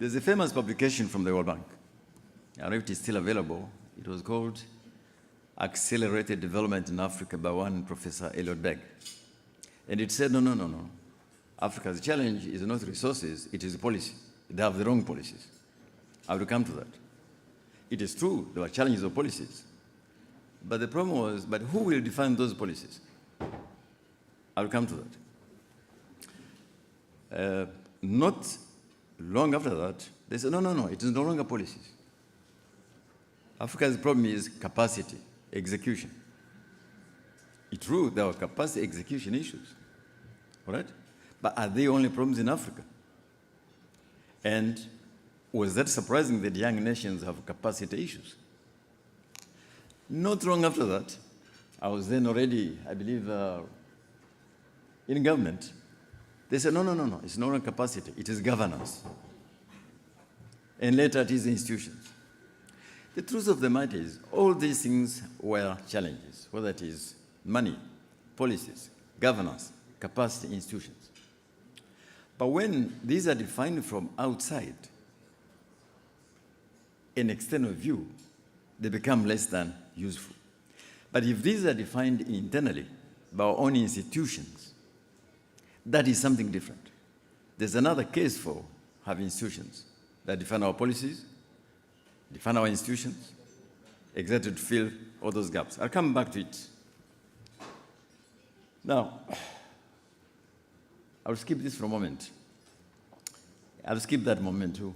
There's a famous publication from the World Bank. I don't know if it is still available. It was called Accelerated Development in Africa by one Professor Elliot Begg. And it said, no. Africa's challenge is not resources, it is policy. They have the wrong policies. I will come to that. It is true, there were challenges of policies. But the problem was, but who will define those policies? I will come to that. Not long after that, they said, no, it is no longer policies. Africa's problem is capacity, execution. It's true, there were capacity execution issues, all right? But are they only problems in Africa? And was that surprising that young nations have capacity issues? Not long after that, I was then already, I believe, in government. They said, no, it's not only capacity, it is governance. And later it is institutions. The truth of the matter is, all these things were challenges, whether it is money, policies, governance, capacity, institutions. But when these are defined from outside, an external view, they become less than useful. But if these are defined internally by our own institutions, that is something different. There's another case for having institutions that define our policies, define our institutions, exactly to fill all those gaps. I'll come back to it. Now, I'll skip this for a moment. I'll skip that moment too.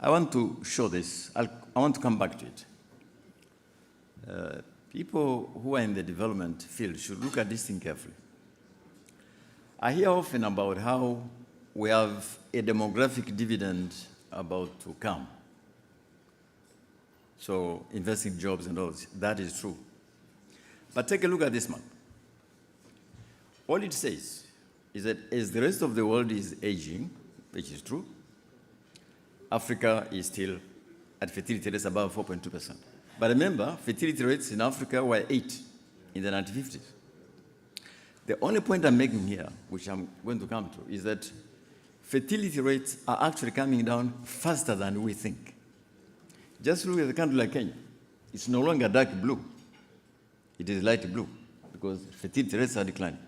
I want to show this. I want to come back to it. People who are in the development field should look at this thing carefully. I hear often about how we have a demographic dividend about to come. So investing in jobs and all this, that is true. But take a look at this map. All it says is that as the rest of the world is aging, which is true, Africa is still at fertility rates above 4.2%. But remember, fertility rates in Africa were 8 in the 1950s. The only point I'm making here, which I'm going to come to, is that fertility rates are actually coming down faster than we think. Just look at a country like Kenya. It's no longer dark blue. It is light blue because fertility rates are declining.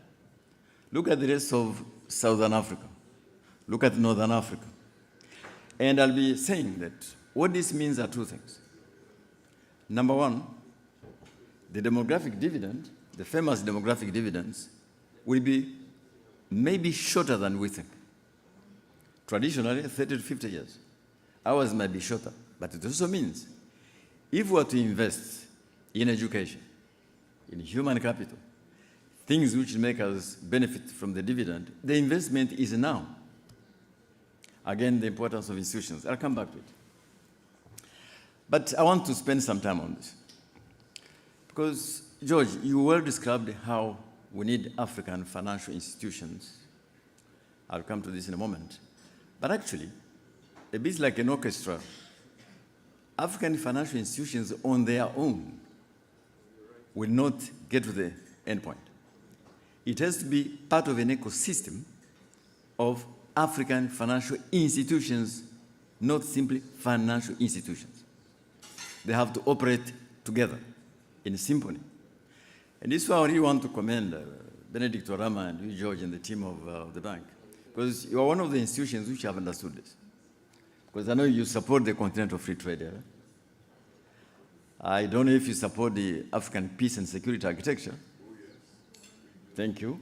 Look at the rest of Southern Africa. Look at Northern Africa. And I'll be saying that what this means are two things. Number one, the demographic dividend, the famous demographic dividends, will be maybe shorter than we think. Traditionally, 30 to 50 years. Ours might be shorter, but it also means if we are to invest in education, in human capital, things which make us benefit from the dividend, the investment is now. Again, the importance of institutions. I'll come back to it. But I want to spend some time on this. Because, George, you well described how we need African financial institutions. I'll come to this in a moment. But actually, a bit like an orchestra, African financial institutions on their own will not get to the end point. It has to be part of an ecosystem of African financial institutions, not simply financial institutions. They have to operate together in symphony. And this is why I really want to commend Benedict Orama and you, George, and the team of the bank, because you are one of the institutions which have understood this. Because I know you support the continental free trade area. I don't know if you support the African peace and security architecture. Thank you.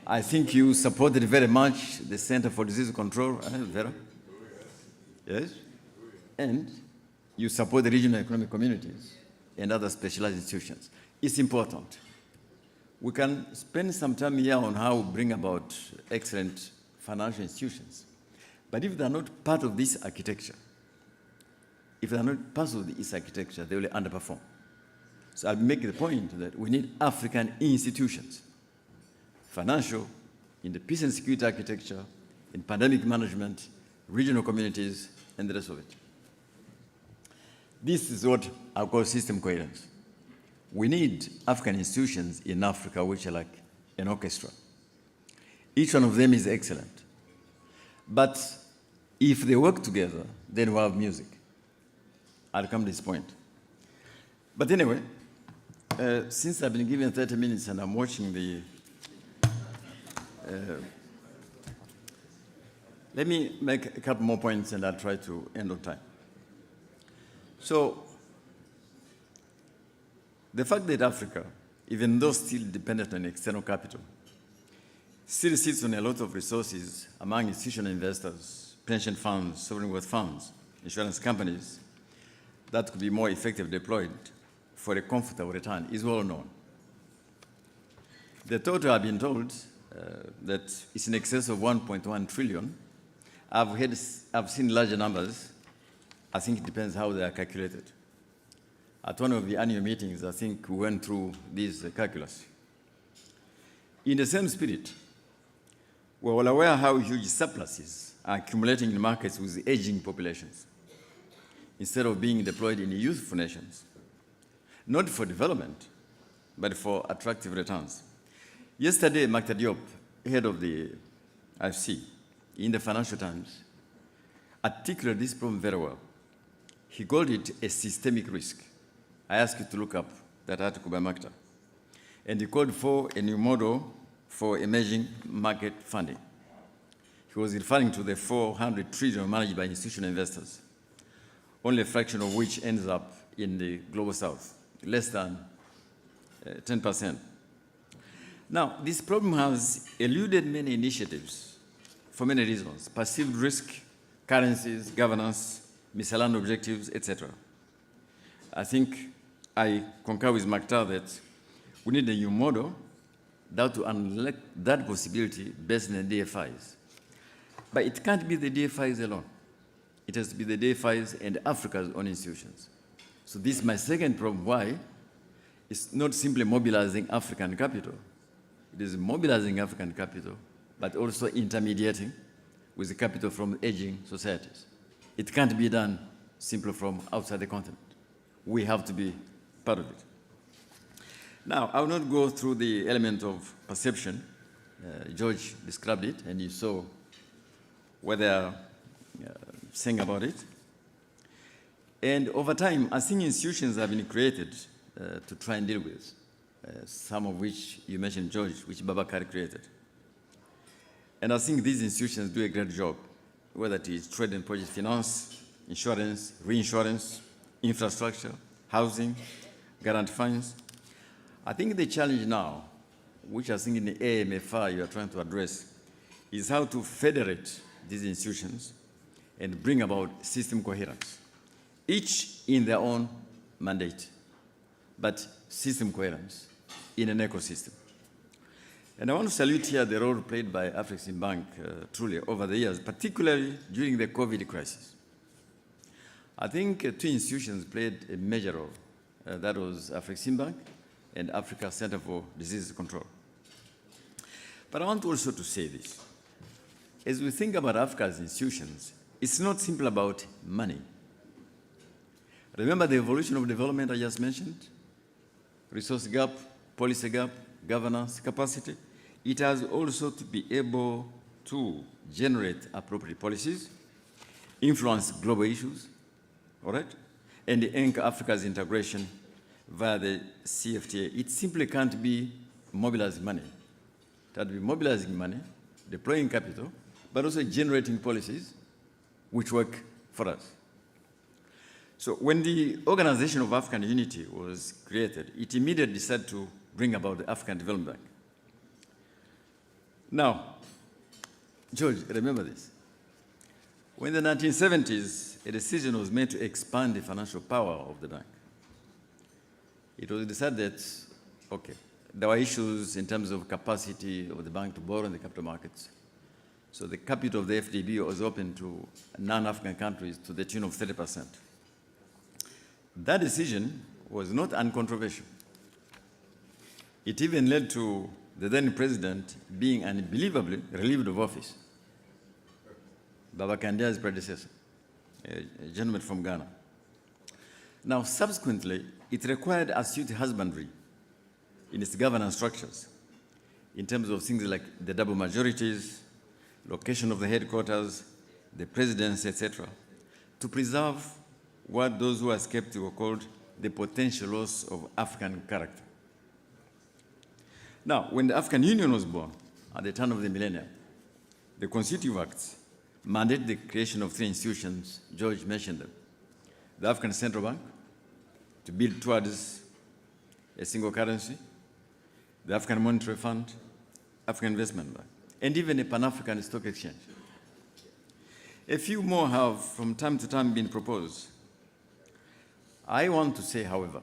I think you supported very much the Center for Disease Control, Vera. Yes? And you support the regional economic communities and other specialized institutions. It's important. We can spend some time here on how we bring about excellent financial institutions. But if they're not part of this architecture, if they're not part of this architecture, they will underperform. So I'll make the point that we need African institutions, financial, in the peace and security architecture, in pandemic management, regional communities, and the rest of it. This is what I call system coherence. We need African institutions in Africa which are like an orchestra. Each one of them is excellent. But If they work together, then we'll have music. I'll come to this point. But anyway, since I've been given 30 minutes and I'm watching the... let me make a couple more points and I'll try to end on time. So, the fact that Africa, even though still dependent on external capital, still sits on a lot of resources among institutional investors, pension funds, sovereign wealth funds, insurance companies, that could be more effectively deployed for a comfortable return is well known. The total I've been told that it's in excess of 1.1 trillion. I've seen larger numbers. I think it depends how they are calculated. At one of the annual meetings, I think we went through this calculus. In the same spirit, we're all aware how huge surpluses are accumulating in markets with aging populations, instead of being deployed in youthful nations, not for development, but for attractive returns. Yesterday, Dr. Diop, head of the IFC, in the Financial Times, articulated this problem very well. He called it a systemic risk. I asked you to look up that article by Makta. And he called for a new model for emerging market funding. He was referring to the 400 trillion managed by institutional investors, only a fraction of which ends up in the global south, less than 10%. Now, this problem has eluded many initiatives for many reasons: perceived risk, currencies, governance, misaligned objectives, etc. I think I concur with Makta that we need a new model that to unlock that possibility based on the DFIs. But it can't be the DFIs alone. It has to be the DFIs and Africa's own institutions. So this is my second problem, why it's not simply mobilizing African capital. It is mobilizing African capital, but also intermediating with the capital from aging societies. It can't be done simply from outside the continent. We have to be part of it. Now, I will not go through the element of perception. George described it, and you saw what they are saying about it. And over time, I think institutions have been created to try and deal with, some of which you mentioned, George, which Babacar created. And I think these institutions do a great job, whether it is trade and project finance, insurance, reinsurance, infrastructure, housing, guarantee funds. I think the challenge now, which I think in the AMFI you are trying to address, is how to federate these institutions and bring about system coherence, each in their own mandate, but system coherence in an ecosystem. And I want to salute here the role played by African Bank truly over the years, particularly during the COVID crisis. I think two institutions played a major role. That was African Bank and Africa Center for Disease Control. But I want also to say this. As we think about Africa's institutions, it's not simply about money. Remember the evolution of development I just mentioned? Resource gap, policy gap, governance, capacity. It has also to be able to generate appropriate policies, influence global issues, all right? And anchor Africa's integration via the CFTA. It simply can't be mobilizing money. It has to be mobilizing money, deploying capital, but also generating policies which work for us. So when the Organization of African Unity was created, it immediately decided to bring about the African Development Bank. Now, George, remember this. When in the 1970s, a decision was made to expand the financial power of the bank. It was decided that, okay, there were issues in terms of capacity of the bank to borrow in the capital markets. So the capital of the FDB was open to non-African countries to the tune of 30%. That decision was not uncontroversial. It even led to the then president being unbelievably relieved of office. Babacar Ndiaye's predecessor, a gentleman from Ghana. Now, subsequently, it required astute husbandry in its governance structures in terms of things like the double majorities, location of the headquarters, the presidents, etc., to preserve what those who are skeptical called the potential loss of African character. Now, when the African Union was born at the turn of the millennium, the Constitutive Acts mandated the creation of three institutions. George mentioned them. The African Central Bank, to build towards a single currency, the African Monetary Fund, African Investment Bank, and even a Pan-African Stock Exchange. A few more have from time to time been proposed. I want to say, however,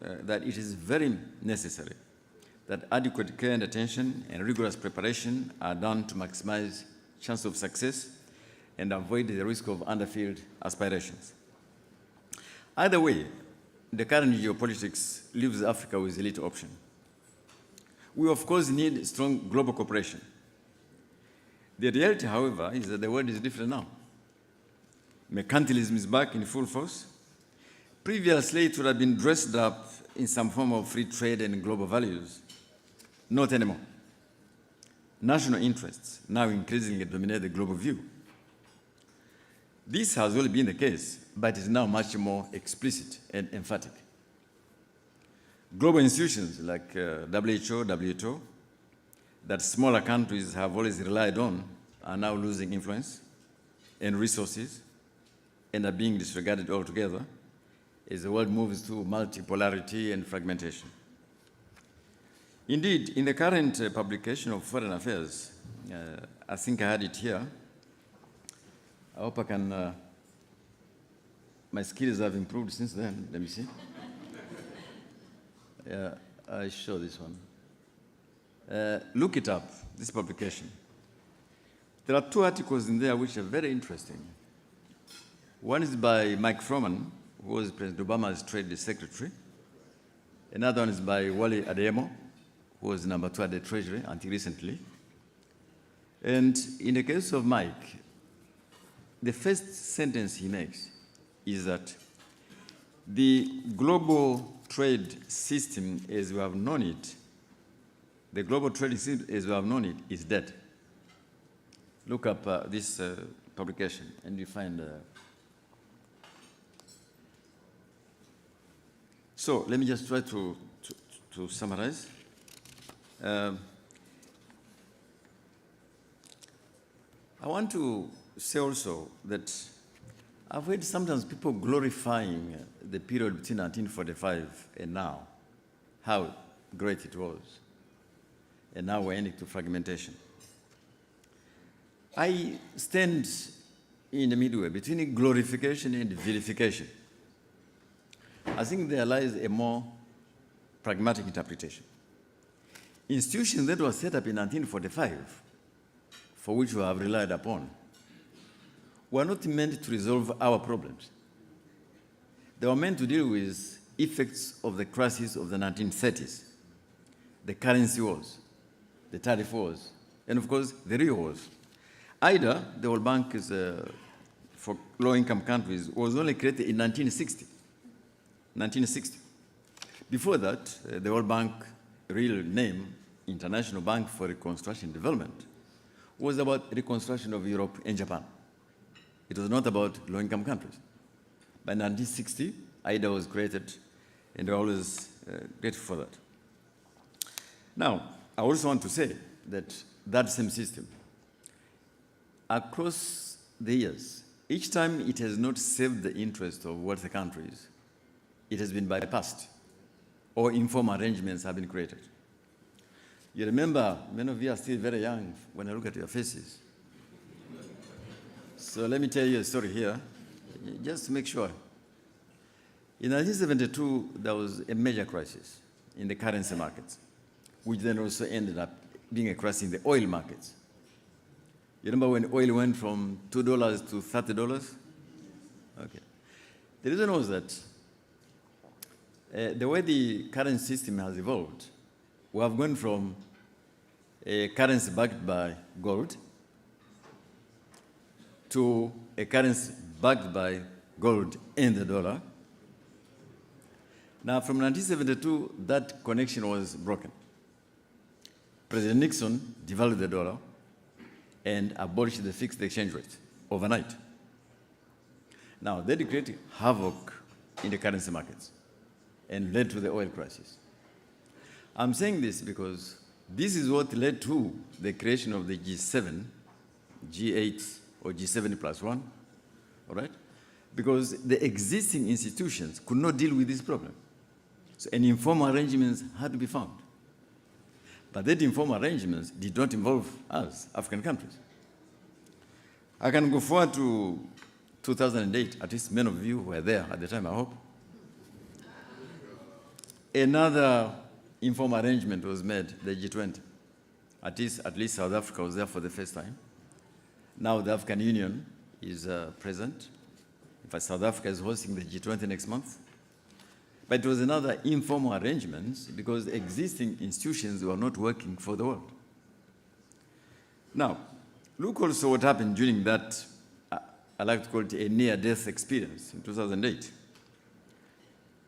that it is very necessary that adequate care and attention and rigorous preparation are done to maximize chance of success and avoid the risk of underfilled aspirations. Either way, the current geopolitics leaves Africa with little option. We, of course, need strong global cooperation. The reality, however, is that the world is different now. Mercantilism is back in full force. Previously, it would have been dressed up in some form of free trade and global values. Not anymore. National interests now increasingly dominate the global view. This has always been the case, but is now much more explicit and emphatic. Global institutions like WHO, WTO, that smaller countries have always relied on, are now losing influence and resources and are being disregarded altogether as the world moves to multipolarity and fragmentation. Indeed, in the current publication of Foreign Affairs, I think I had it here. I hope I can, my skills have improved since then. Let me see. Yeah, I show this one. Look it up, this publication. There are two articles in there which are very interesting. One is by Mike Froman, who was President Obama's Trade Secretary. Another one is by Wally Adeyemo, who was number 2 at the Treasury until recently. And in the case of Mike, the first sentence he makes is that the global trade system as we have known it, the global trade system as we have known it is dead. Look up this publication and you find. So let me just try to summarize. I want to say also that I've heard sometimes people glorifying the period between 1945 and now, how great it was. And now we're ending to fragmentation. I stand in the midway between glorification and vilification. I think there lies a more pragmatic interpretation. Institutions that were set up in 1945, for which we have relied upon, were not meant to resolve our problems. They were meant to deal with effects of the crisis of the 1930s, the currency wars, the tariff wars, and of course, the real wars. IDA, the World Bank is, for low-income countries, was only created in 1960. Before that, the World Bank, real name, International Bank for Reconstruction and Development, was about reconstruction of Europe and Japan. It was not about low-income countries. By 1960, IDA was created, and we're always grateful for that. Now, I also want to say that that same system, across the years, each time it has not served the interest of wealthy countries, it has been bypassed, or informal arrangements have been created. You remember, many of you are still very young when I look at your faces. So let me tell you a story here, just to make sure. In 1972, there was a major crisis in the currency markets, which then also ended up being a crisis in the oil markets. You remember when oil went from $2 to $30? Okay. The reason was that the way the currency system has evolved, we have gone from a currency backed by gold to a currency backed by gold and the dollar. Now, from 1972, that connection was broken. President Nixon devalued the dollar and abolished the fixed exchange rate. overnight. Now, they created havoc in the currency markets and led to the oil crisis. I'm saying this because this is what led to the creation of the G7, G8, or G7 plus one, all right? Because the existing institutions could not deal with this problem. So an informal arrangements had to be found. But that informal arrangements did not involve us, African countries. I can go forward to 2008, at least many of you were there at the time, I hope. Another informal arrangement was made, the G20. At least South Africa was there for the first time. Now the African Union is present. In fact, South Africa is hosting the G20 next month. But it was another informal arrangement because the existing institutions were not working for the world. Now, look also what happened during that, I like to call it a near-death experience in 2008.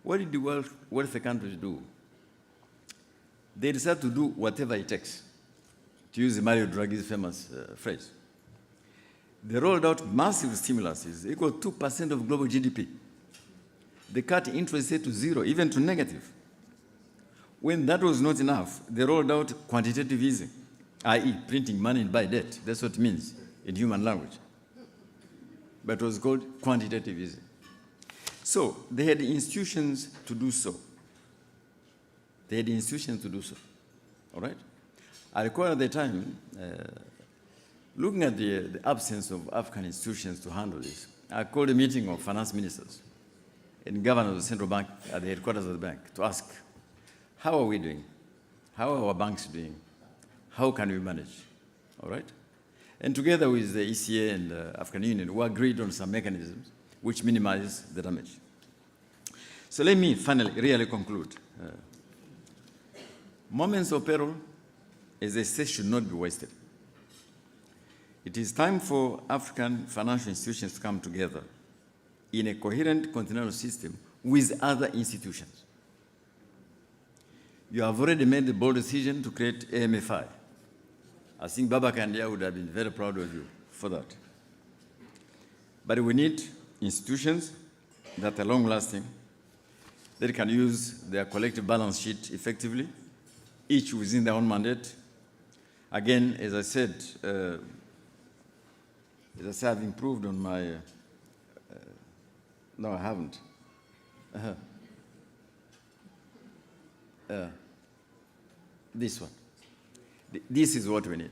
What did the wealthy countries do? They decided to do whatever it takes, to use Mario Draghi's famous phrase. They rolled out massive stimuluses equal to 2% of global GDP. They cut interest rate to zero, even to negative. When that was not enough, they rolled out quantitative easing, i.e. printing money and buy debt. That's what it means in human language. But it was called quantitative easing. So they had institutions to do so. They had institutions to do so, all right? I recall at the time, looking at the absence of African institutions to handle this, I called a meeting of finance ministers and governors of the central bank at the headquarters of the bank to ask, how are we doing? How are our banks doing? How can we manage, all right? And together with the ECA and the African Union, we agreed on some mechanisms which minimize the damage. So let me finally really conclude. Moments of peril, as they say, should not be wasted. It is time for African financial institutions to come together in a coherent continental system with other institutions. You have already made the bold decision to create AMFI. I think Babacar Ndiaye would have been very proud of you for that. But we need institutions that are long-lasting, that can use their collective balance sheet effectively, each within their own mandate. Again, as I said, I've improved on my, no, I haven't. This one. This is what we need.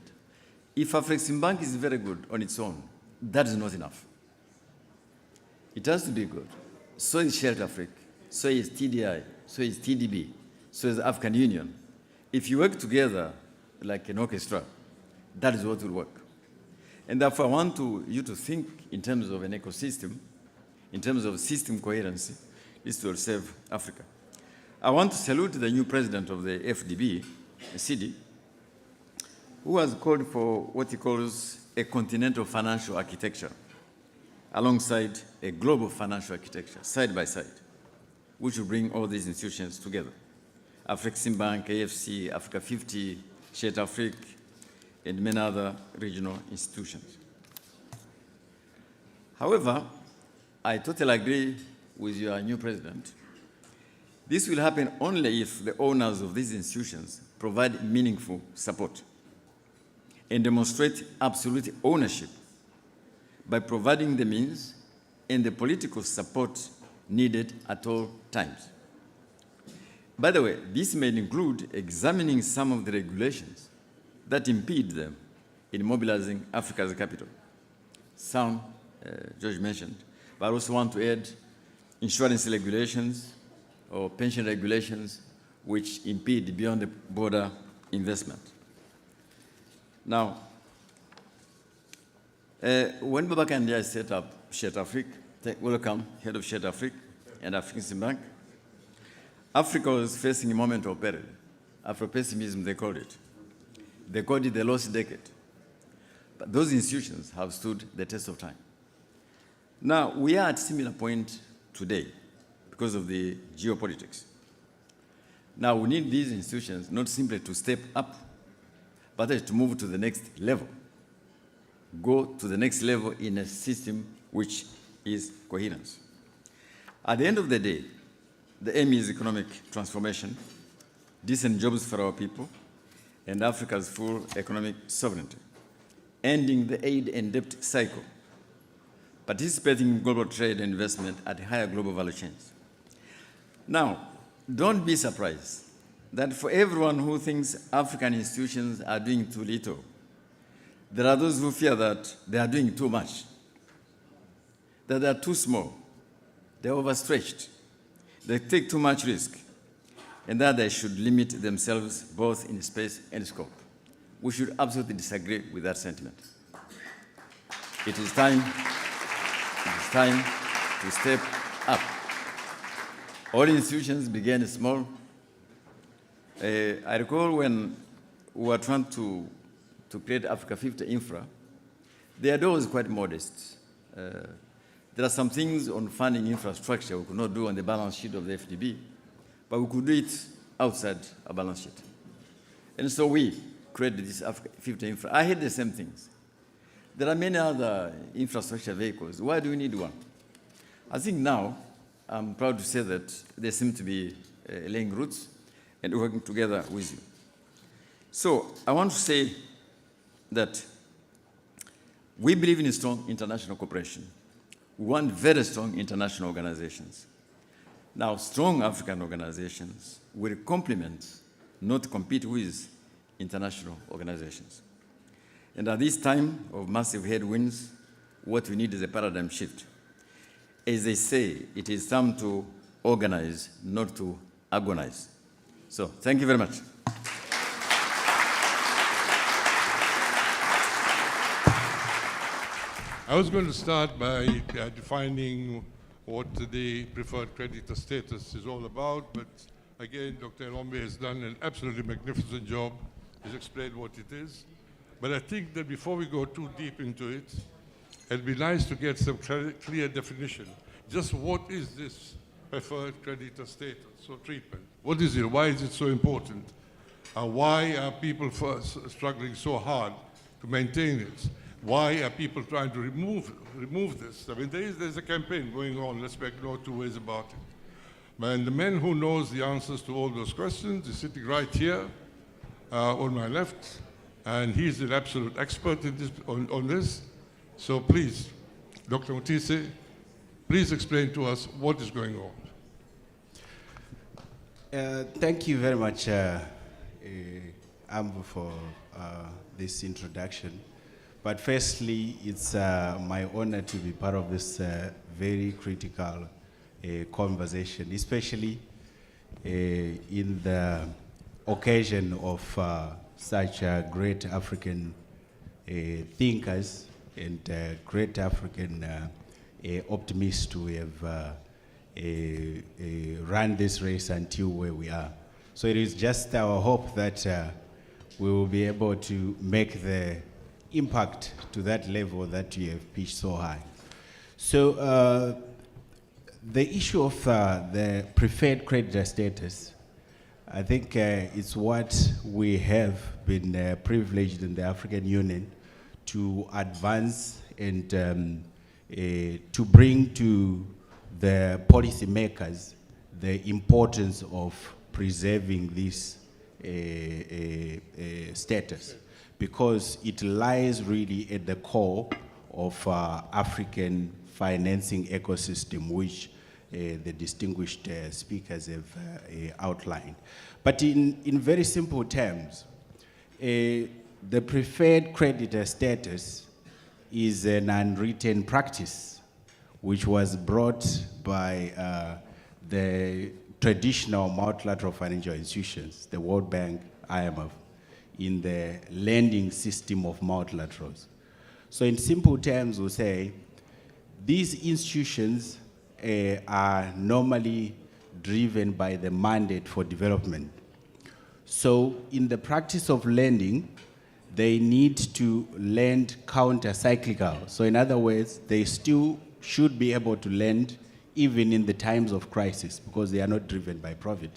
If Afreximbank is very good on its own, that is not enough. It has to be good. So is Shared Africa, so is TDI, so is TDB, so is the African Union. If you work together like an orchestra, that is what will work. And therefore, I want you to think in terms of an ecosystem, in terms of system coherency. This will save Africa. I want to salute the new president of the FDB, CD, who has called for what he calls a continental financial architecture alongside a global financial architecture, side by side, which will bring all these institutions together. Afreximbank, AFC, Africa 50, Shared Africa, and many other regional institutions. However, I totally agree with your new president. This will happen only if the owners of these institutions provide meaningful support and demonstrate absolute ownership by providing the means and the political support needed at all times. By the way, this may include examining some of the regulations that impede them in mobilizing Africa's capital. Some, George mentioned, but I also want to add insurance regulations or pension regulations which impede beyond the border investment. Now, when Babacar Ndiaye set up Shared Africa, welcome, head of Shared Africa and African Bank, Africa was facing a moment of peril. Afro-pessimism, they called it. They called it the lost decade. But those institutions have stood the test of time. Now, we are at a similar point today because of the geopolitics. Now, we need these institutions not simply to step up, but to move to the next level. go to the next level in a system which is coherence. At the end of the day, the aim is economic transformation, decent jobs for our people, and Africa's full economic sovereignty, ending the aid and debt cycle, participating in global trade and investment at higher global value chains. Now, don't be surprised that for everyone who thinks African institutions are doing too little, there are those who fear that they are doing too much, that they are too small, they are overstretched, they take too much risk, and that they should limit themselves both in space and scope. We should absolutely disagree with that sentiment. It is time to step up. All institutions began small. I recall when we were trying to create Africa 50 Infra, the idea was quite modest. There are some things on funding infrastructure we could not do on the balance sheet of the FDB, but we could do it outside a balance sheet. And so we created this Africa 50 Infra. I had the same things. There are many other infrastructure vehicles. Why do we need one? I think now, I'm proud to say that they seem to be laying roots and working together with you. So I want to say that we believe in strong international cooperation. We want very strong international organizations. Now, strong African organizations will complement, not compete with, international organizations. And at this time of massive headwinds, what we need is a paradigm shift. As they say, it is time to organize, not to agonize. So, thank you very much. I was going to start by defining what the preferred creditor status is all about, but again, Dr. Elombe has done an absolutely magnificent job. He's explained what it is. But I think that before we go too deep into it, it'd be nice to get some clear definition. Just what is this preferred creditor status or treatment? What is it? Why is it so important? Why are people struggling so hard to maintain it? Why are people trying to remove this? I mean, there's a campaign going on, let's make no two ways about it. And the man who knows the answers to all those questions is sitting right here on my left, and he's an absolute expert in this, on this. So please, Dr. Mutise, please explain to us what is going on. Thank you very much, Amber, for this introduction. But firstly, it's my honor to be part of this very critical conversation, especially in the occasion of such great African thinkers and great African optimists who have run this race until where we are. So it is just our hope that we will be able to make the impact to that level that you have pitched so high. So the issue of the preferred creditor status, I think it's what we have been privileged in the African Union to advance and to bring to the policymakers the importance of preserving this status, because it lies really at the core of African financing ecosystem, which the distinguished speakers have outlined. But in very simple terms, the preferred creditor status is an unwritten practice which was brought by the traditional multilateral financial institutions, the World Bank, IMF, in the lending system of multilaterals. So in simple terms, we'll say these institutions are normally driven by the mandate for development. So in the practice of lending, they need to lend counter-cyclical. So in other words, they still should be able to lend even in the times of crisis, because they are not driven by profit.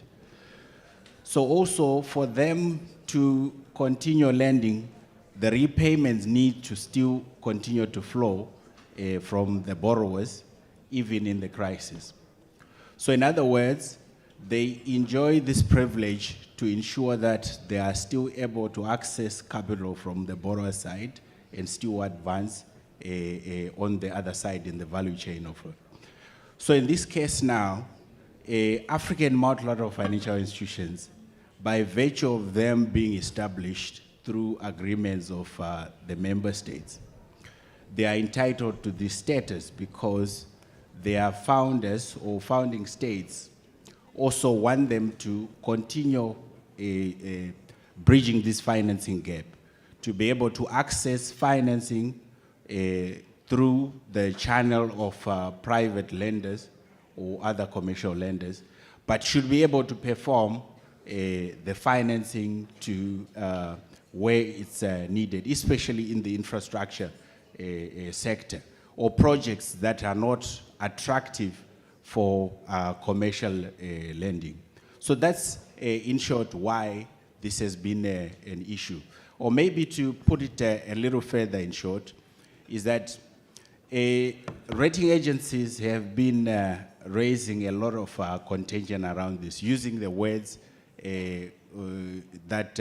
So also for them to continue lending, the repayments need to still continue to flow from the borrowers, even in the crisis. So in other words, they enjoy this privilege to ensure that they are still able to access capital from the borrower side and still advance on the other side in the value chain of it. So in this case now, African multilateral financial institutions, by virtue of them being established through agreements of the member states, they are entitled to this status because their founders or founding states also want them to continue bridging this financing gap, to be able to access financing through the channel of private lenders or other commercial lenders, but should be able to perform the financing to where it's needed, especially in the infrastructure sector, or projects that are not attractive for commercial lending. So that's, in short, why this has been an issue. Or maybe to put it a little further in short, is that rating agencies have been raising a lot of contention around this, using the words that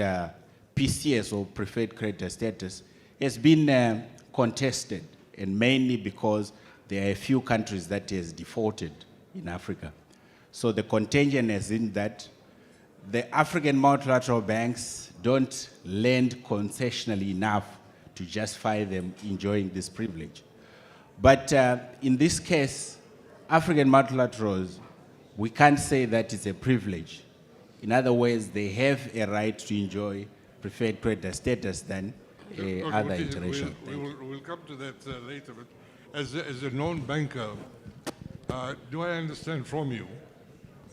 PCS, or preferred creditor status, has been contested, and mainly because there are a few countries that has defaulted in Africa. So the contention is in that the African multilateral banks don't lend concessionally enough to justify them enjoying this privilege. But in this case, African multilaterals, we can't say that it's a privilege. In other words, they have a right to enjoy preferred creditor status than other international. We'll come to that later, but as a non-banker, do I understand from you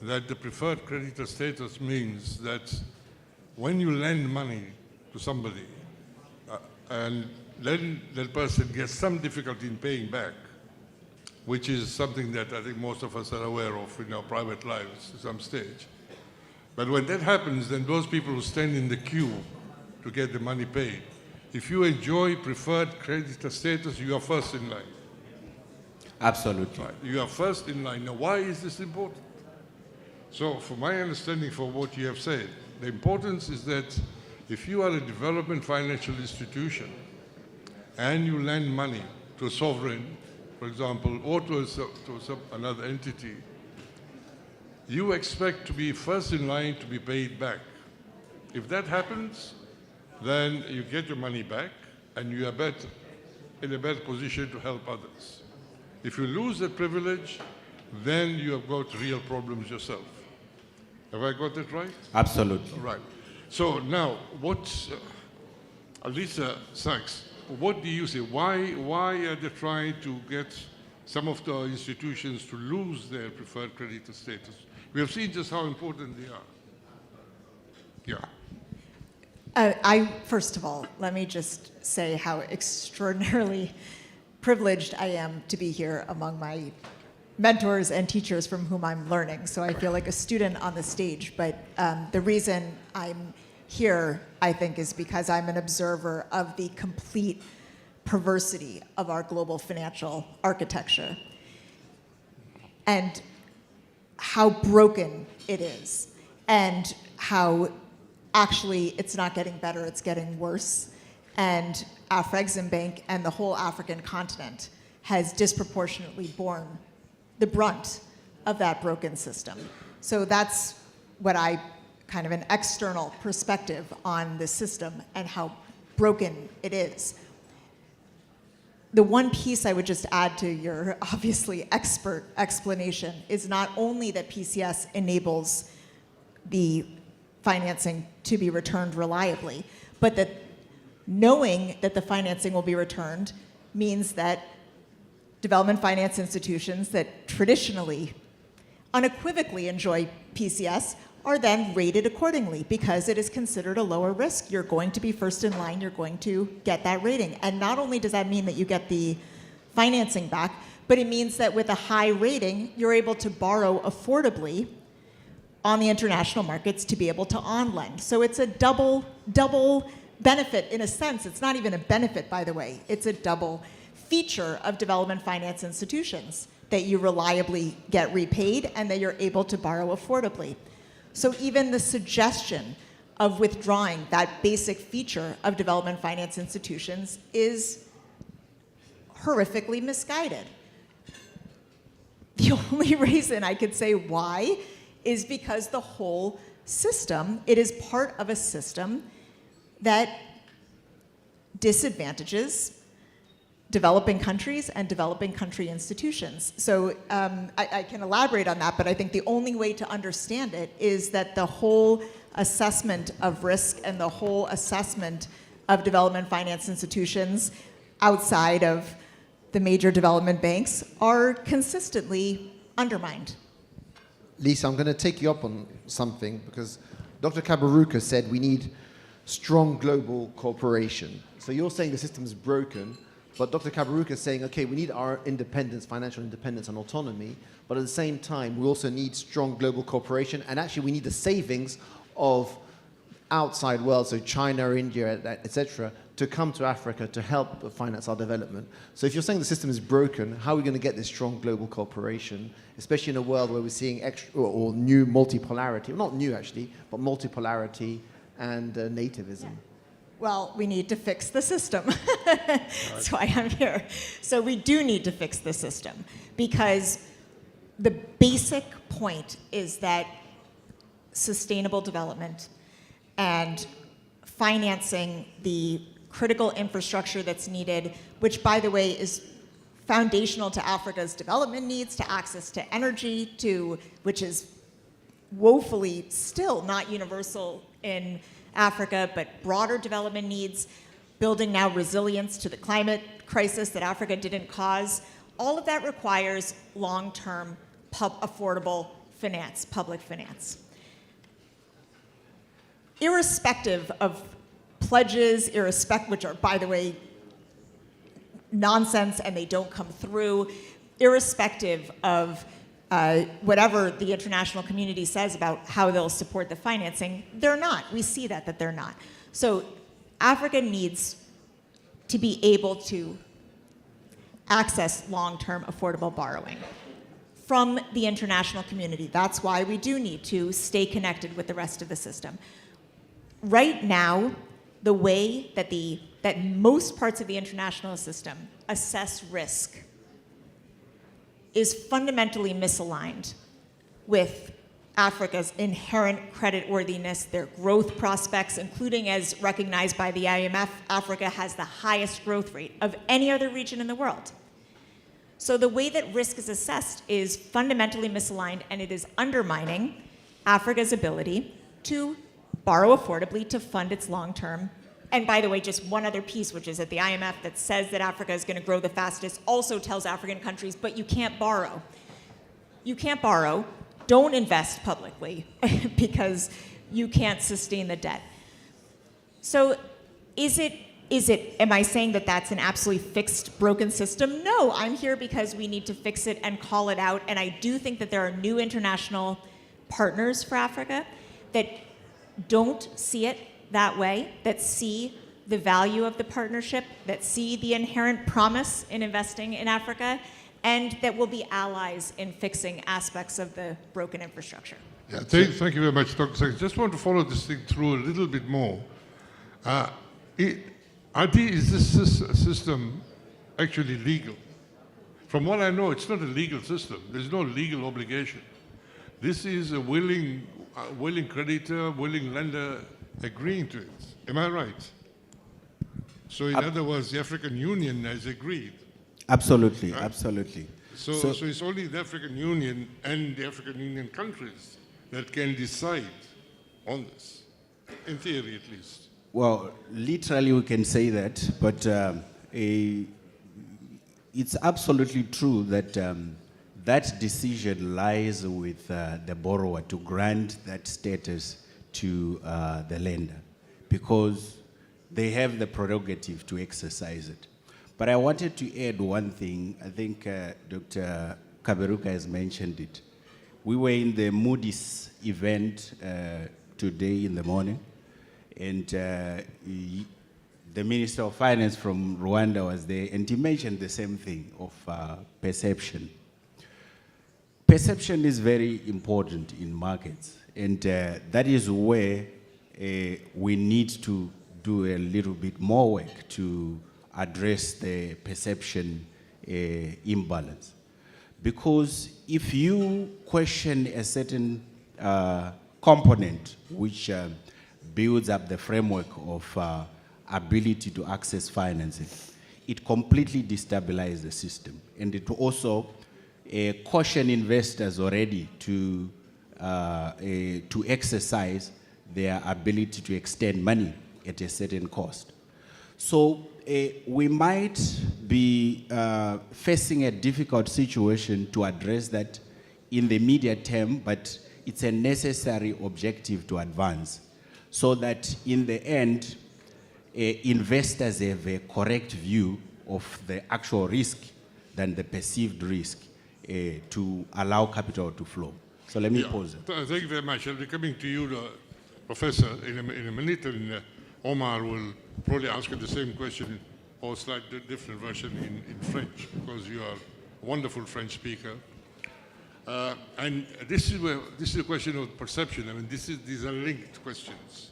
that the preferred creditor status means that when you lend money to somebody and then that person gets some difficulty in paying back, which is something that I think most of us are aware of in our private lives at some stage. But when that happens, then those people who stand in the queue to get the money paid, if you enjoy preferred creditor status, you are first in line. Absolutely. Right. You are first in line. Now, why is this important? So, from my understanding for what you have said, the importance is that if you are a development financial institution and you lend money to a sovereign, for example, or to another entity, you expect to be first in line to be paid back. If that happens, then you get your money back and you are in a better position to help others. If you lose that privilege, then you have got real problems yourself. Have I got that right? Absolutely. Right. So now, Lisa Sachs, what do you say? Why are they trying to get some of the institutions to lose their preferred creditor status? We have seen just how important they are. Yeah. First of all, let me just say how extraordinarily privileged I am to be here among my mentors and teachers from whom I'm learning. So I feel like a student on the stage. But the reason I'm here, I think, is because I'm an observer of the complete perversity of our global financial architecture and how broken it is, and how actually it's not getting better, it's getting worse. And Afreximbank and the whole African continent has disproportionately borne the brunt of that broken system. So that's what I, kind of an external perspective on the system and how broken it is. The one piece I would just add to your obviously expert explanation is not only that PCS enables the financing to be returned reliably, but that knowing that the financing will be returned means that development finance institutions that traditionally, unequivocally enjoy PCS are then rated accordingly because it is considered a lower risk. You're going to be first in line, you're going to get that rating. And not only does that mean that you get the financing back, but it means that with a high rating, you're able to borrow affordably on the international markets to be able to on-lend. So it's a double benefit, in a sense, it's not even a benefit, by the way, it's a double feature of development finance institutions, that you reliably get repaid and that you're able to borrow affordably. So even the suggestion of withdrawing that basic feature of development finance institutions is horrifically misguided. The only reason I could say why is because the whole system, it is part of a system that disadvantages developing countries and developing country institutions. So I can elaborate on that, but I think the only way to understand it is that the whole assessment of risk and the whole assessment of development finance institutions outside of the major development banks are consistently undermined. Lisa, I'm going to take you up on something, because Dr. Kaberuka said we need strong global cooperation. So you're saying the system is broken, but Dr. Kaberuka is saying, okay, we need our independence, financial independence and autonomy, but at the same time, we also need strong global cooperation, and actually we need the savings of outside world, so China, India, etc., to come to Africa to help finance our development. So if you're saying the system is broken, how are we going to get this strong global cooperation, especially in a world where we're seeing or new multipolarity, well, not new actually, but multipolarity and nativism? Well, we need to fix the system. That's why I'm here. So we do need to fix the system, because the basic point is that sustainable development and financing the critical infrastructure that's needed, which, by the way, is foundational to Africa's development needs, to access to energy, which is woefully still not universal in Africa, but broader development needs, building now resilience to the climate crisis that Africa didn't cause. All of that requires long-term affordable finance, public finance. Irrespective of pledges, which are, by the way, nonsense and they don't come through, irrespective of whatever the international community says about how they'll support the financing, they're not. We see that they're not. So Africa needs to be able to access long-term affordable borrowing from the international community. That's why we do need to stay connected with the rest of the system. Right now, the way that most parts of the international system assess risk is fundamentally misaligned with Africa's inherent creditworthiness, their growth prospects, including as recognized by the IMF, Africa has the highest growth rate of any other region in the world. So the way that risk is assessed is fundamentally misaligned, and it is undermining Africa's ability to borrow affordably to fund its long-term. And by the way, just one other piece, which is that the IMF that says that Africa is going to grow the fastest also tells African countries, but you can't borrow. You can't borrow. Don't invest publicly because you can't sustain the debt. So am I saying that that's an absolutely fixed, broken system? No, I'm here because we need to fix it and call it out. And I do think that there are new international partners for Africa that don't see it that way, that see the value of the partnership, that see the inherent promise in investing in Africa, and that will be allies in fixing aspects of the broken infrastructure. Yeah, thank you very much, Dr. Sachs. Just want to follow this thing through a little bit more. Is this system actually legal? From what I know, it's not a legal system. There's no legal obligation. This is a willing creditor, willing lender agreeing to it. Am I right? So in other words, the African Union has agreed. Absolutely, right? absolutely. So it's only the African Union and the African Union countries that can decide on this, in theory at least. Well, literally we can say that, but it's absolutely true that that decision lies with the borrower to grant that status to the lender, because they have the prerogative to exercise it. But I wanted to add one thing. I think Dr. Kaberuka has mentioned it. We were in the Moody's event today in the morning, And the Minister of Finance from Rwanda was there, and he mentioned the same thing of perception. Perception is very important in markets, and that is where we need to do a little bit more work to address the perception imbalance. Because if you question a certain component which builds up the framework of ability to access financing, it completely destabilizes the system. And it also caution investors already to exercise their ability to extend money at a certain cost. So we might be facing a difficult situation to address that in the immediate term, but it's a necessary objective to advance so that in the end, investors have a correct view of the actual risk than the perceived risk to allow capital to flow. So let me pause there. Thank you very much. I'll be coming to you, Professor, in a minute, and Omar will probably ask you the same question or slightly different version in French, because you are a wonderful French speaker. And this is a question of perception. I mean, these are linked questions.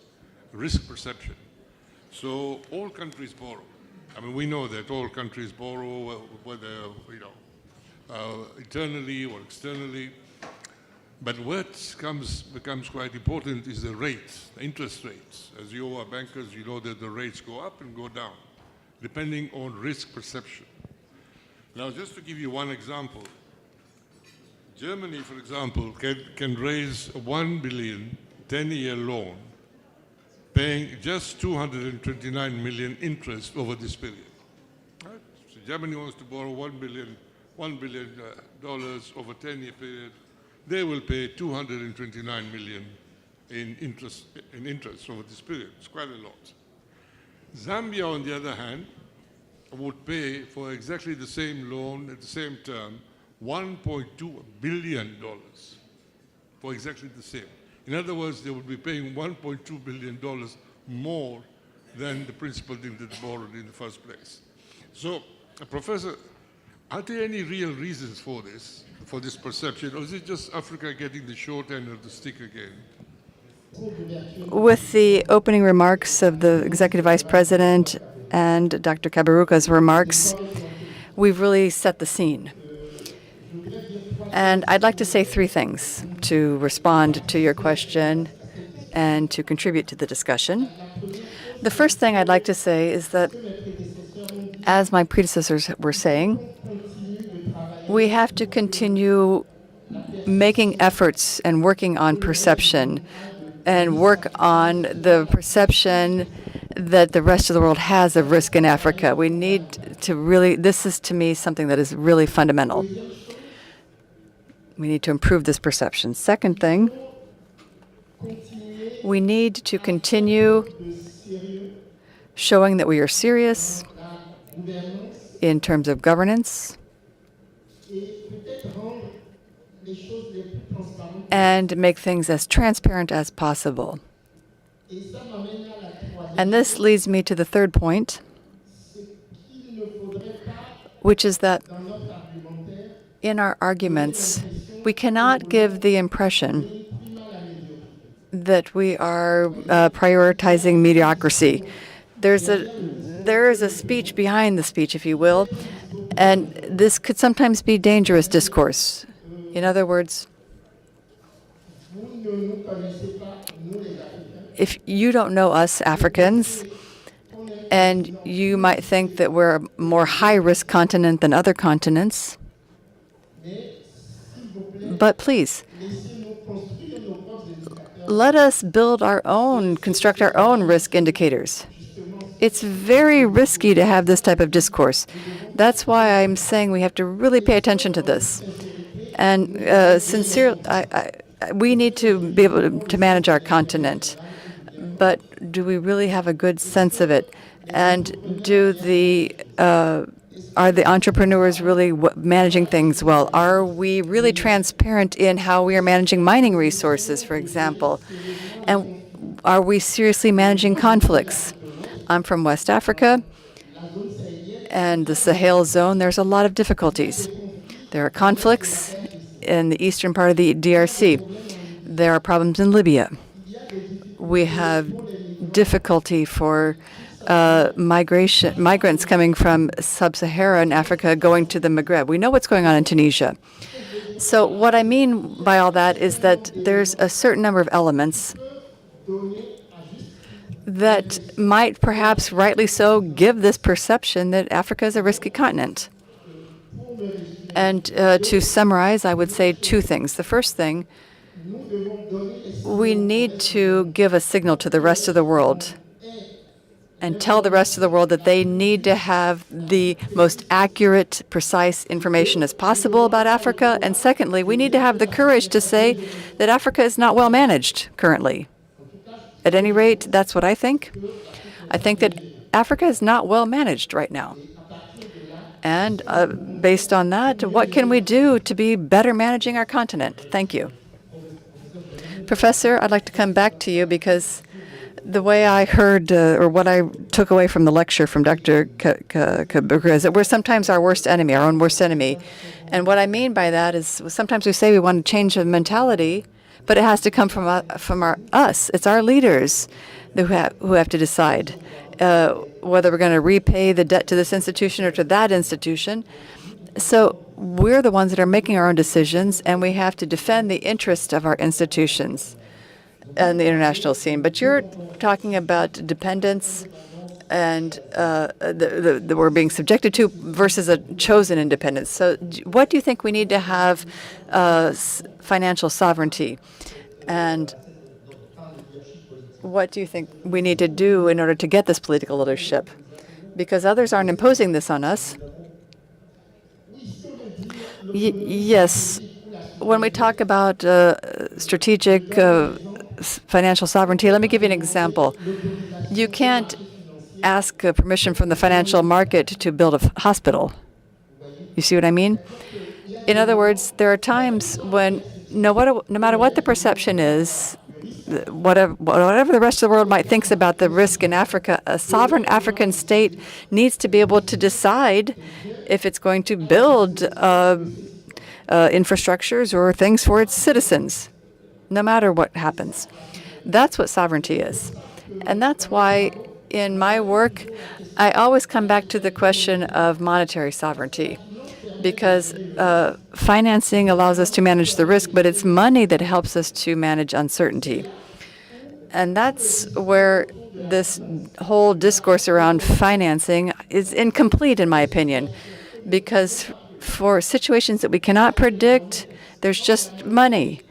Risk perception. So all countries borrow. I mean, we know that all countries borrow, whether internally or externally. But what becomes quite important is the rates, the interest rates. As you are bankers, you know that the rates go up and go down, depending on risk perception. Now, just to give you one example, Germany, for example, can raise a 1 billion 10-year loan, paying just 229 million interest over this period. Right? So Germany wants to borrow $1 billion over a 10-year period. They will pay 229 million in interest over this period. It's quite a lot. Zambia, on the other hand, would pay for exactly the same loan at the same term, $1.2 billion for exactly the same. In other words, they would be paying $1.2 billion more than the principal that they borrowed in the first place. So, Professor, are there any real reasons for this perception, or is it just Africa getting the short end of the stick again? With the opening remarks of the Executive Vice President and Dr. Kaberuka's remarks, we've really set the scene. And I'd like to say three things to respond to your question and to contribute to the discussion. The first thing I'd like to say is that, as my predecessors were saying, we have to continue making efforts and working on perception and work on the perception that the rest of the world has of risk in Africa. We need to really, this is to me something that is really fundamental. We need to improve this perception. Second thing, we need to continue showing that we are serious in terms of governance and make things as transparent as possible. And this leads me to the third point, which is that in our arguments, we cannot give the impression that we are prioritizing mediocrity. There is a speech behind the speech, if you will, and this could sometimes be dangerous discourse. In other words, if you don't know us Africans, and you might think that we're a more high-risk continent than other continents, but please, let us construct our own risk indicators. It's very risky to have this type of discourse. That's why I'm saying we have to really pay attention to this. And sincerely, we need to be able to manage our continent. But do we really have a good sense of it? And are the entrepreneurs really managing things well? Are we really transparent in how we are managing mining resources, for example? And Are we seriously managing conflicts? I'm from West Africa, and the Sahel zone, there's a lot of difficulties. There are conflicts in the eastern part of the DRC. There are problems in Libya. We have difficulty for migrants coming from sub-Saharan Africa going to the Maghreb. We know what's going on in Tunisia. So what I mean by all that is that there's a certain number of elements that might perhaps rightly so give this perception that Africa is a risky continent. And to summarize, I would say two things. The first thing, we need to give a signal to the rest of the world and tell the rest of the world that they need to have the most accurate, precise information as possible about Africa. And secondly, we need to have the courage to say that Africa is not well managed currently. At any rate, that's what I think. I think that Africa is not well managed right now. And based on that, what can we do to be better managing our continent? Thank you. Professor, I'd like to come back to you because the way I heard, or what I took away from the lecture from Dr. Kabuka is that we're sometimes our worst enemy, our own worst enemy. And what I mean by that is sometimes we say we want to change the mentality, but it has to come from us. It's our leaders who have to decide whether we're going to repay the debt to this institution or to that institution. So we're the ones that are making our own decisions, and we have to defend the interest of our institutions and the international scene. But you're talking about dependence and that we're being subjected to versus a chosen independence. So what do you think we need to have financial sovereignty? And what do you think we need to do in order to get this political leadership? Because others aren't imposing this on us. Yes. When we talk about strategic financial sovereignty, let me give you an example. You can't ask permission from the financial market to build a hospital. You see what I mean? In other words, there are times when no matter what the perception is, whatever the rest of the world might think about the risk in Africa, a sovereign African state needs to be able to decide if it's going to build infrastructures or things for its citizens, no matter what happens. That's what sovereignty is. And that's why in my work, I always come back to the question of monetary sovereignty, because financing allows us to manage the risk, but it's money that helps us to manage uncertainty. And that's where this whole discourse around financing is incomplete, in my opinion, because for situations that we cannot predict, there's just money.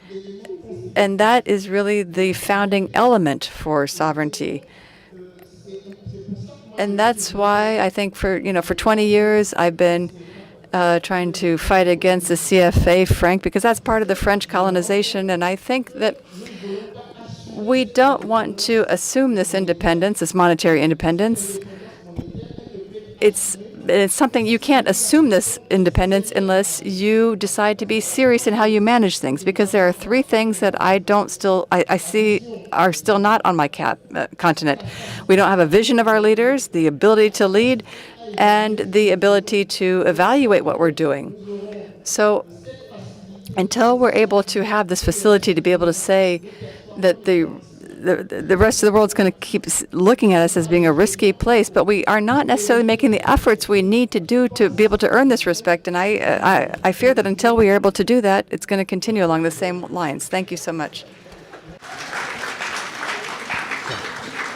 And that is really the founding element for sovereignty. And that's why I think for 20 years I've been trying to fight against the CFA franc, because that's part of the French colonization. And I think that we don't want to assume this independence, this monetary independence. It's something you can't assume this independence unless you decide to be serious in how you manage things, because there are three things that I see are still not on my continent. We don't have a vision of our leaders, the ability to lead, and the ability to evaluate what we're doing. So until we're able to have this facility to be able to say that the rest of the world's going to keep looking at us as being a risky place, but we are not necessarily making the efforts we need to do to be able to earn this respect. And I fear that until we are able to do that, it's going to continue along the same lines. Thank you so much.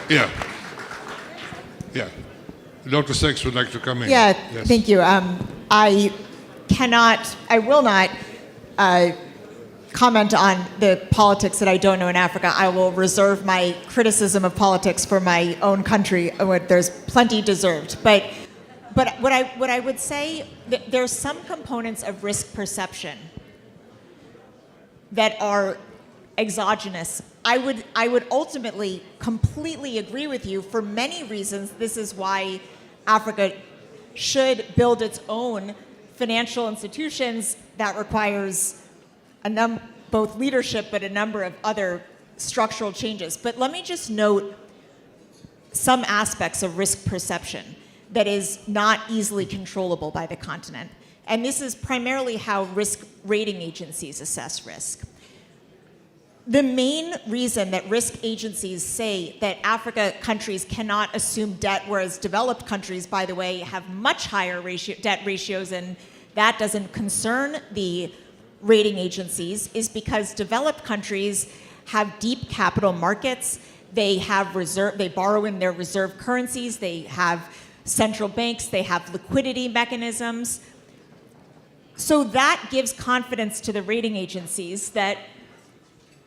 Yeah. Dr. Sachs would like to come in. Yeah, yes. Thank you. I will not comment on the politics that I don't know in Africa. I will reserve my criticism of politics for my own country. There's plenty deserved. But what I would say, there's some components of risk perception that are exogenous. I would ultimately completely agree with you for many reasons. This is why Africa should build its own financial institutions. That requires both leadership, but a number of other structural changes. But let me just note some aspects of risk perception that is not easily controllable by the continent. And this is primarily how risk rating agencies assess risk. The main reason that risk agencies say that Africa countries cannot assume debt, whereas developed countries, by the way, have much higher debt ratios, and that doesn't concern the rating agencies, is because developed countries have deep capital markets. They borrow in their reserve currencies. They have central banks. They have liquidity mechanisms. So that gives confidence to the rating agencies that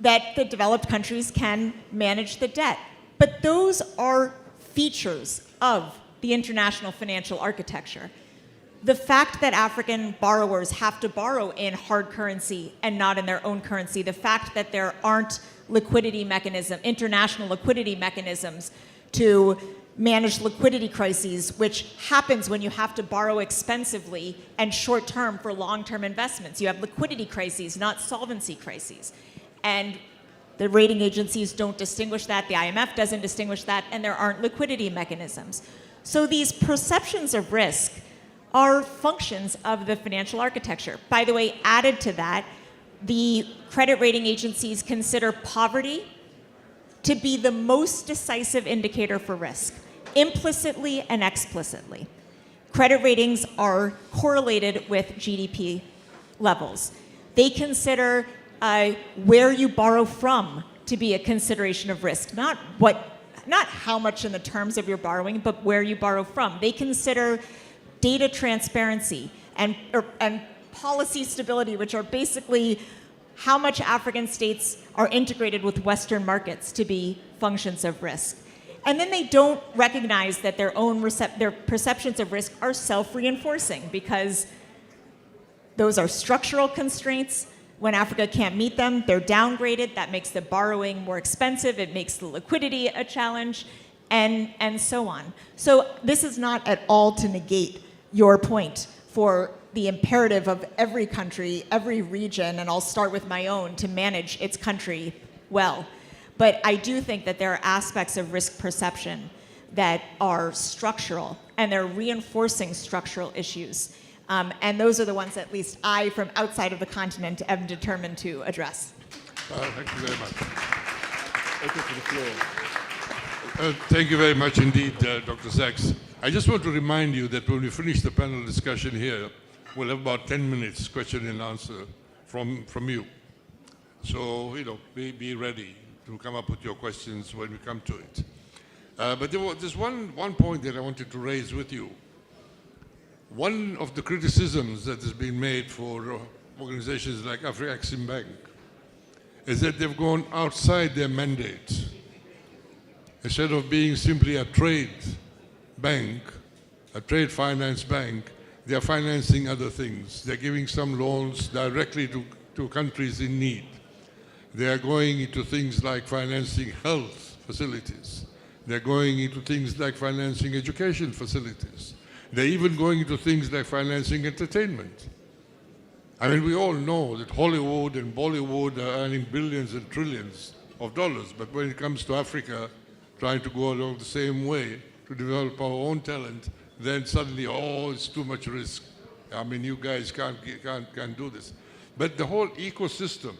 the developed countries can manage the debt. But those are features of the international financial architecture. The fact that African borrowers have to borrow in hard currency and not in their own currency, the fact that there aren't international liquidity mechanisms to manage liquidity crises, which happens when you have to borrow expensively and short-term for long-term investments. You have liquidity crises, not solvency crises. And the rating agencies don't distinguish that, the IMF doesn't distinguish that, and there aren't liquidity mechanisms. So these perceptions of risk are functions of the financial architecture. By the way, added to that, the credit rating agencies consider poverty to be the most decisive indicator for risk, implicitly and explicitly. Credit ratings are correlated with GDP levels. They consider where you borrow from to be a consideration of risk, not how much in the terms of your borrowing, but where you borrow from. They consider data transparency and policy stability, which are basically how much African states are integrated with Western markets to be functions of risk. And then they don't recognize that their perceptions of risk are self-reinforcing, because those are structural constraints. When Africa can't meet them, they're downgraded. That makes the borrowing more expensive. It makes the liquidity a challenge, and so on. So this is not at all to negate your point for the imperative of every country, every region, and I'll start with my own, to manage its country well. But I do think that there are aspects of risk perception that are structural, and they're reinforcing structural issues. And those are the ones at least I, from outside of the continent, am determined to address. Thank you very much. Thank you very much indeed, Dr. Sachs. I just want to remind you that when we finish the panel discussion here, we'll have about 10 minutes question and answer from you. So, be ready to come up with your questions when we come to it. But there's one point that I wanted to raise with you. One of the criticisms that has been made for organizations like African Bank is that they've gone outside their mandate. Instead of being simply a trade bank, a trade finance bank, they are financing other things. They're giving some loans directly to countries in need. They are going into things like financing health facilities. They're going into things like financing education facilities. They're even going into things like financing entertainment. I mean, we all know that Hollywood and Bollywood are earning billions and trillions of dollars, but when it comes to Africa, trying to go along the same way to develop our own talent, then suddenly, it's too much risk. I mean, you guys can't do this. But the whole ecosystem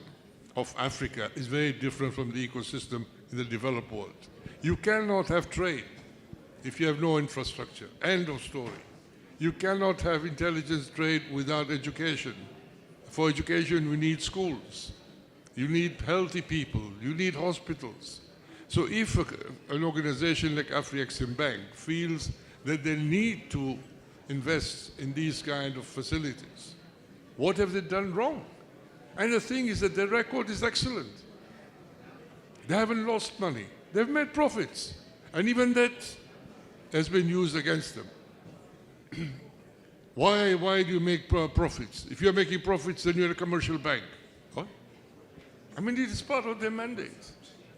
of Africa is very different from the ecosystem in the developed world. You cannot have trade if you have no infrastructure. End of story. You cannot have intelligence trade without education. For education, we need schools. You need healthy people. You need hospitals. So if an organization like African Bank feels that they need to invest in these kind of facilities, what have they done wrong? And the thing is that their record is excellent. They haven't lost money. They've made profits. And even that has been used against them. Why do you make profits? If you're making profits, then you're a commercial bank. What? I mean, it is part of their mandate.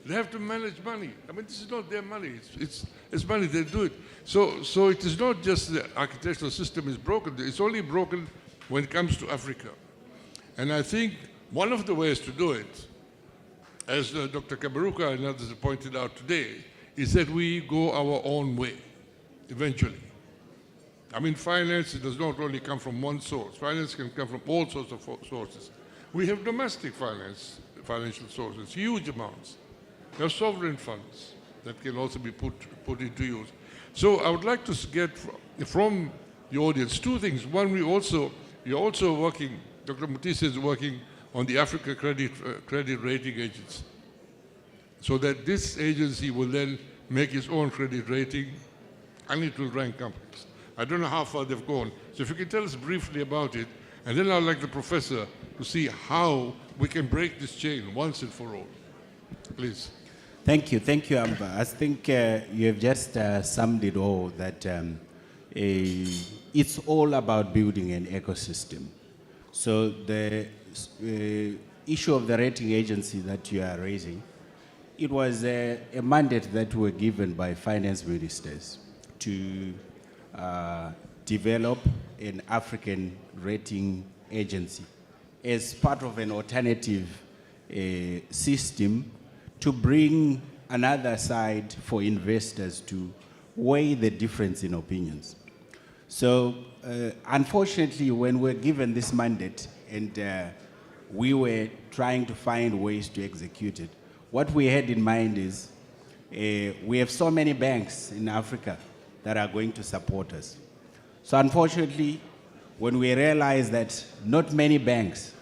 They have to manage money. I mean, this is not their money. It's money. They do it. So it is not just the architectural system is broken. It's only broken when it comes to Africa. And I think one of the ways to do it as Dr. Kaberuka and others have pointed out today, is that we go our own way, eventually. I mean, finance does not only come from one source. Finance can come from all sorts of sources. We have domestic financial sources, huge amounts. There are sovereign funds that can also be put into use. So I would like to get from the audience two things. One, you're also working, Dr. Mutisa is working on the Africa credit rating agency, so that this agency will then make its own credit rating and it will rank companies. I don't know how far they've gone. So if you can tell us briefly about it, and then I'd like the professor to see how we can break this chain once and for all. Please. Thank you, Amba. I think you have just summed it all, that it's all about building an ecosystem. So the issue of the rating agency that you are raising, it was a mandate that were given by finance ministers to develop an African rating agency as part of an alternative system to bring another side for investors to weigh the difference in opinions. So unfortunately, when we're given this mandate and we were trying to find ways to execute it, what we had in mind is we have so many banks in Africa that are going to support us. So unfortunately, when we realized that not many banks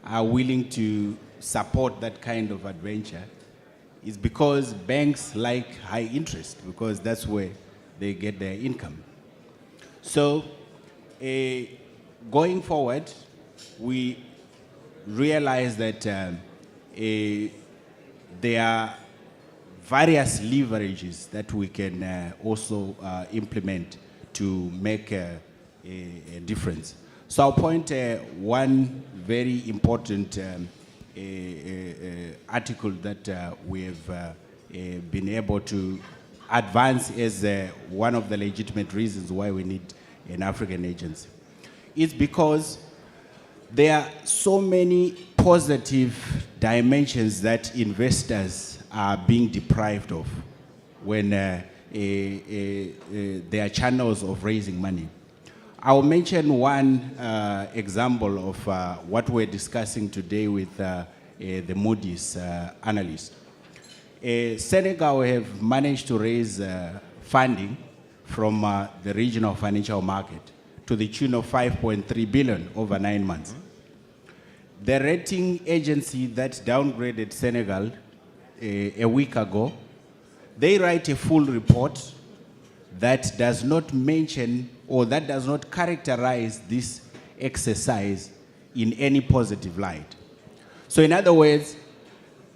are willing to support that kind of adventure, it's because banks like high interest, because that's where they get their income. So going forward, we realized that there are various leverages that we can also implement to make a difference. So I'll point one very important article that we have been able to advance as one of the legitimate reasons why we need an African agency. It's because there are so many positive dimensions that investors are being deprived of when there are channels of raising money. I'll mention one example of what we're discussing today with the Moody's analyst. Senegal have managed to raise funding from the regional financial market to the tune of 5.3 billion over 9 months. The rating agency that downgraded Senegal a week ago, they write a full report that does not mention or that does not characterize this exercise in any positive light. So in other words,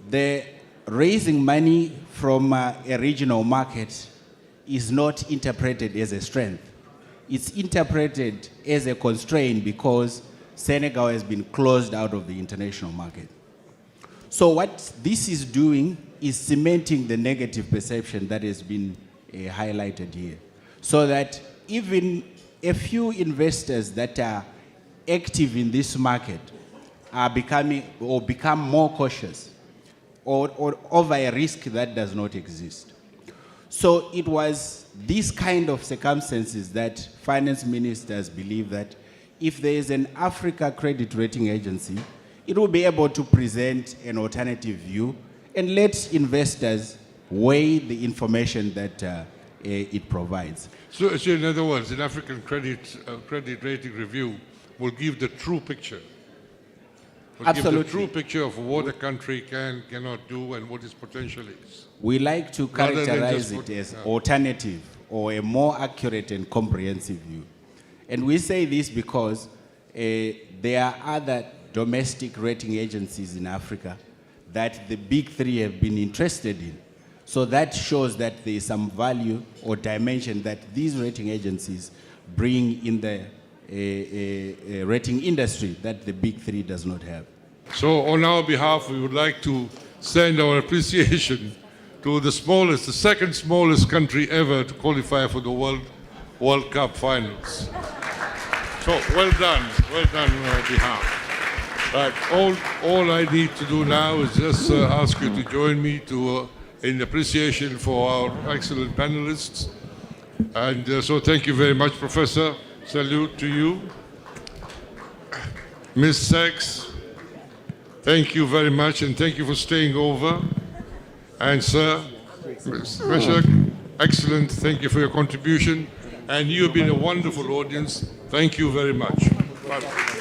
the raising money from a regional market is not interpreted as a strength. It's interpreted as a constraint because Senegal has been closed out of the international market. So what this is doing is cementing the negative perception that has been highlighted here. So that even a few investors that are active in this market are become more cautious or over a risk that does not exist. So it was these kind of circumstances that finance ministers believe that if there is an Africa credit rating agency, it will be able to present an alternative view and let investors weigh the information that it provides. So in other words, an African credit rating review will give the true picture. Will Absolutely. give the true picture of what a country cannot do and what its potential is. We like to characterize just it as alternative or a more accurate and comprehensive view. And we say this because there are other domestic rating agencies in Africa that the big three have been interested in. So that shows that there is some value or dimension that these rating agencies bring in the rating industry that the big three does not have. So on our behalf, we would like to send our appreciation to the second smallest country ever to qualify for the World Cup finals. So well done on our behalf. Right. All I need to do now is just ask you to join me in appreciation for our excellent panelists. And so thank you very much, Professor. Salute to you. Ms. Sachs, thank you very much, and thank you for staying over. And Sir, Ms. Meshach, excellent. Thank you for your contribution. And you've been a wonderful audience. Thank you very much. Bye.